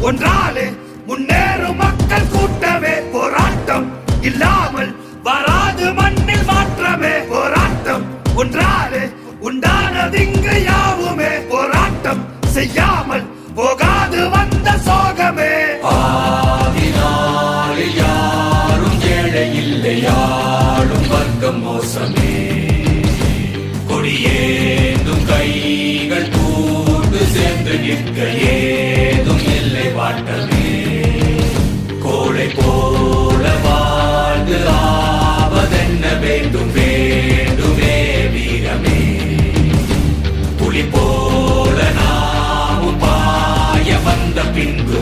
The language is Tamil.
ஒன்றாலே முன்னேறும் மக்கள் கூட்டமே. போராட்டம் இல்லாமல் வராது மண்ணில் மாற்றமே. போராட்டம் ஒன்றாலே உண்டானதிங்கு யாவுமே. போராட்டம் செய்யாமல் போகாது வந்த சோகமே. ஆதினாளில் யாரும் ஏழை இல்லை, யாழும் வர்க்கம் மோசமே. கொடியேந்தும் கைகள் கூட்டு சேர்ந்து நிற்க ஏதும் இல்லை வாட்டமே. கோளை போல வாழ்ந்து ஆவதென்ன வேண்டும், வேண்டுமே வீரமே. புலி போல நாமும் பாய வந்த பின்பு